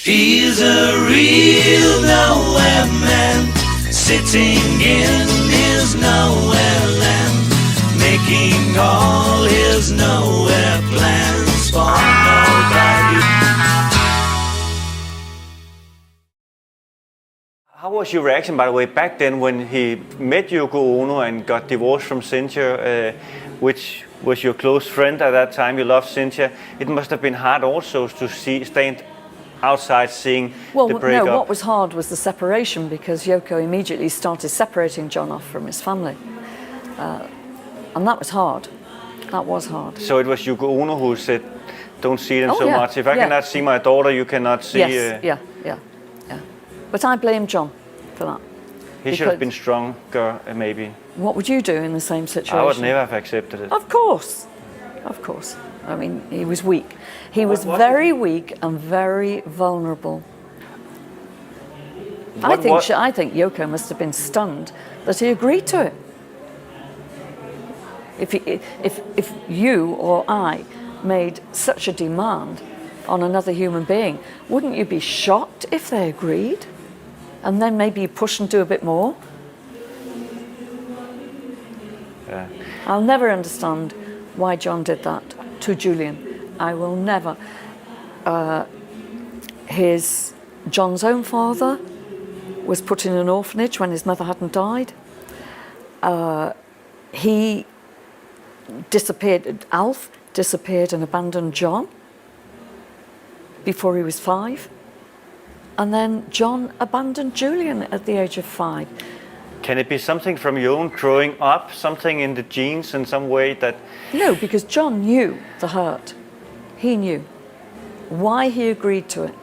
He's a real nowhere man, sitting in his nowhere land, making all his nowhere plans for nobody. How was your reaction, by the way, back then when he met Yoko Ono and got divorced from Cynthia, which was your close friend at that time? You loved Cynthia. It must have been hard also to stand outside seeing the breakup. No, what was hard was the separation, because Yoko immediately started separating John off from his family. And that was hard. That was hard. So it was Yoko Ono who said, don't see them so yeah, much. If I cannot see my daughter, you cannot see... Yes, yeah. But I blame John for that. He should have been stronger, maybe. What would you do in the same situation? I would never have accepted it. Of course. Of course. I mean, he was weak. He was very weak and very vulnerable. I think Yoko must have been stunned that he agreed to it. If you or I made such a demand on another human being, wouldn't you be shocked if they agreed? And then maybe you push and do a bit more? Yeah. I'll never understand why John did that to Julian. I will never. John's own father was put in an orphanage when his mother hadn't died. He disappeared, Alf disappeared and abandoned John before he was 5. And then John abandoned Julian at the age of 5. Can it be something from your own growing up, something in the genes in some way that... No, because John knew the hurt. He knew why he agreed to it.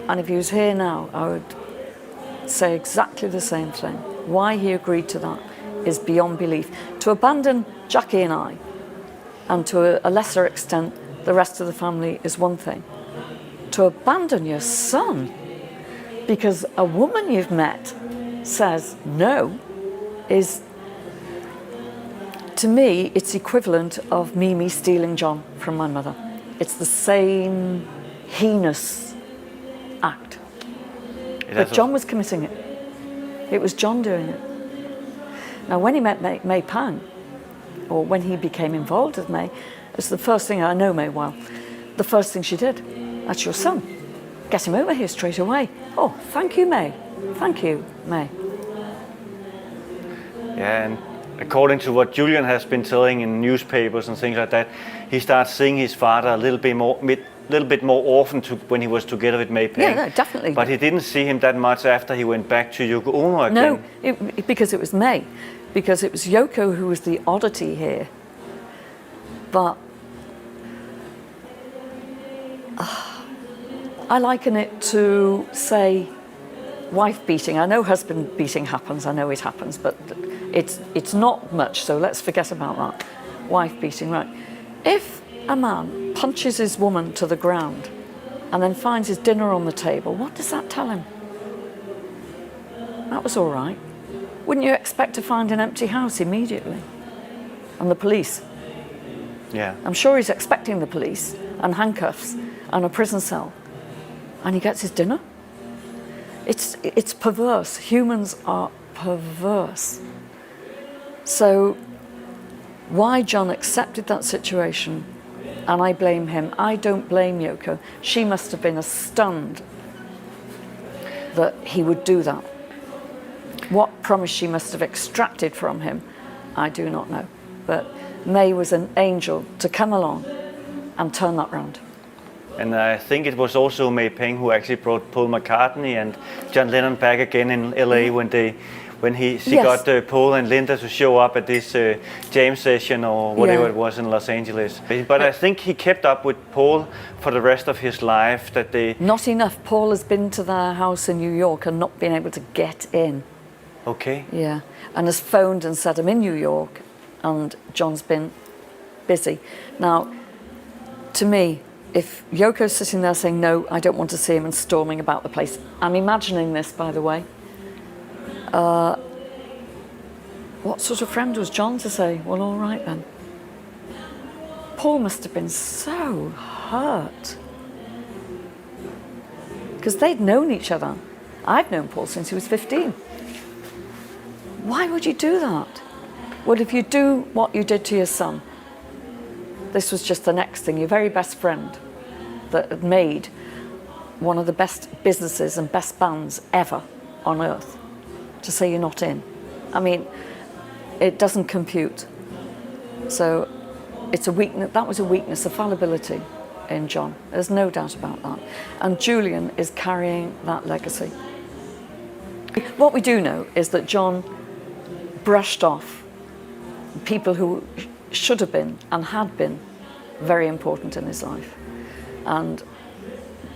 And if he was here now, I would say exactly the same thing. Why he agreed to that is beyond belief. To abandon Jackie and I, and to a lesser extent the rest of the family, is one thing. To abandon your son because a woman you've met says no is, to me, it's equivalent of Mimi stealing John from my mother. It's the same heinous act. But John was committing it. It was John doing it. Now, when he met May Pang, or when he became involved with May, it's the first thing, I know May well, the first thing she did, that's your son. Get him over here straight away. Oh, thank you, May. Thank you, May. Yeah, and according to what Julian has been telling in newspapers and things like that, he starts seeing his father a little bit more often when he was together with May Pang. Yeah, no, definitely. But he didn't see him that much after he went back to Yoko Ono again. No, because it was May. Because it was Yoko who was the oddity here. But I liken it to, say, wife beating. I know husband beating happens, I know it happens, but it's not much, so let's forget about that. Wife beating, right. If a man punches his woman to the ground and then finds his dinner on the table, what does that tell him? That was all right. Wouldn't you expect to find an empty house immediately? And the police? Yeah. I'm sure he's expecting the police and handcuffs and a prison cell. And he gets his dinner. It's perverse. Humans are perverse. So why John accepted that situation, and I blame him. I don't blame Yoko. She must have been stunned that he would do that. What promise she must have extracted from him, I do not know. But May was an angel to come along and turn that round. And I think it was also May Pang who actually brought Paul McCartney and John Lennon back again in LA when she got Paul and Linda to show up at this jam session or whatever it was in Los Angeles. But I think he kept up with Paul for the rest of his life. Not enough. Paul has been to their house in New York and not been able to get in. Okay. Yeah, and has phoned and said, I'm in New York, and John's been busy. Now, to me, if Yoko's sitting there saying, no, I don't want to see him, and storming about the place, I'm imagining this, by the way, what sort of friend was John to say, well, all right then? Paul must have been so hurt. because they'd known each other. I've known Paul since he was 15. Why would you do that? Well, if you do what you did to your son, this was just the next thing, your very best friend that had made one of the best businesses and best bands ever on earth, to say you're not in. I mean, it doesn't compute. So it's a weakness, that was a weakness, a fallibility in John. There's no doubt about that. And Julian is carrying that legacy. What we do know is that John brushed off people who should have been and had been very important in his life. And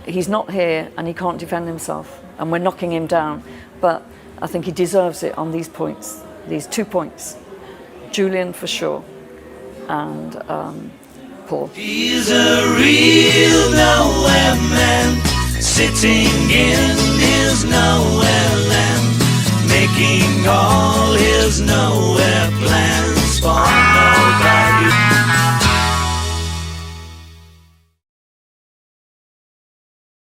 he's not here and he can't defend himself and we're knocking him down, but I think he deserves it on these points, these 2 points. Julian for sure, and Paul. He's a real nowhere man, sitting in his nowhere land, making all his nowhere